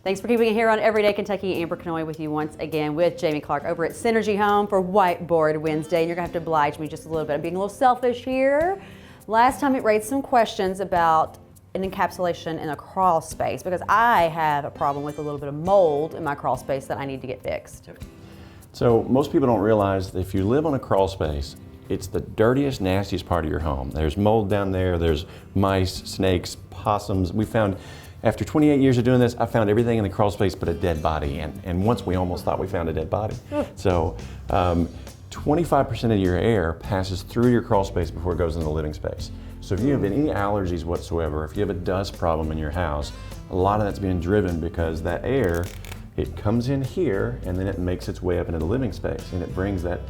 Thanks for keeping it here on Everyday Kentucky. Amber Canoy with you once again with Jamie Clark over at Synergy Home for Whiteboard Wednesday. And you're going to have to oblige me just a little bit. I'm being a little selfish here. Last time it raised some questions about an encapsulation in a crawl space because I have a problem with a little bit of mold in my crawl space that I need to get fixed. So most people don't realize that if you live on a crawl space, it's the dirtiest, nastiest part of your home. There's mold down there, there's mice, snakes, possums. We found, after 28 years of doing this, I found everything in the crawl space but a dead body. And once we almost thought we found a dead body. So 25% of your air passes through your crawl space before it goes into the living space. So if you have any allergies whatsoever, if you have a dust problem in your house, a lot of that's being driven because that air, it comes in here and then it makes its way up into the living space and it brings that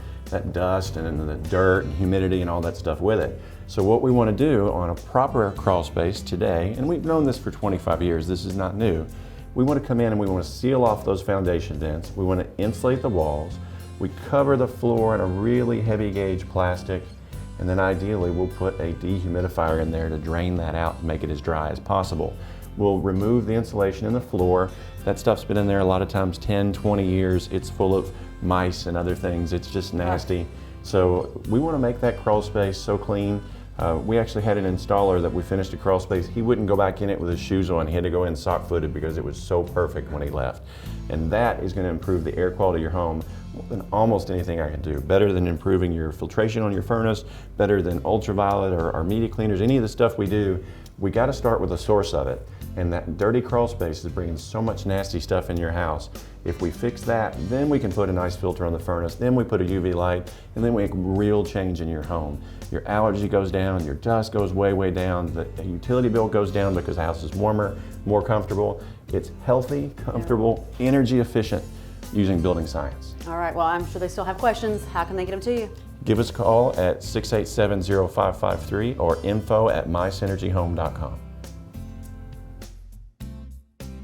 dust and the dirt and humidity and all that stuff with it. So what we want to do on a proper crawl space today, and we've known this for 25 years, this is not new, we want to come in and we want to seal off those foundation dents. We want to insulate the walls. We cover the floor in a really heavy gauge plastic, and then ideally we'll put a dehumidifier in there to drain that out and make it as dry as possible. We'll remove the insulation in the floor. That stuff's been in there a lot of times 10, 20 years. It's full of mice and other things. It's just nasty. So we want to make that crawl space so clean. We actually had an installer that we finished a crawl space. He wouldn't go back in it with his shoes on. He had to go in sock-footed because it was so perfect when he left. And that is going to improve the air quality of your home more than almost anything I can do. Better than improving your filtration on your furnace, better than ultraviolet or our media cleaners, any of the stuff we do. We got to start with the source of it. And that dirty crawl space is bringing so much nasty stuff in your house. If we fix that, then we can put a nice filter on the furnace, then we put a UV light, and then we make real change in your home. Your allergy goes down, your dust goes way, way down, the utility bill goes down because the house is warmer, more comfortable. It's healthy, comfortable, energy efficient using building science. All right, well, I'm sure they still have questions. How can they get them to you? Give us a call at 687-0553 or info@mysynergyhome.com.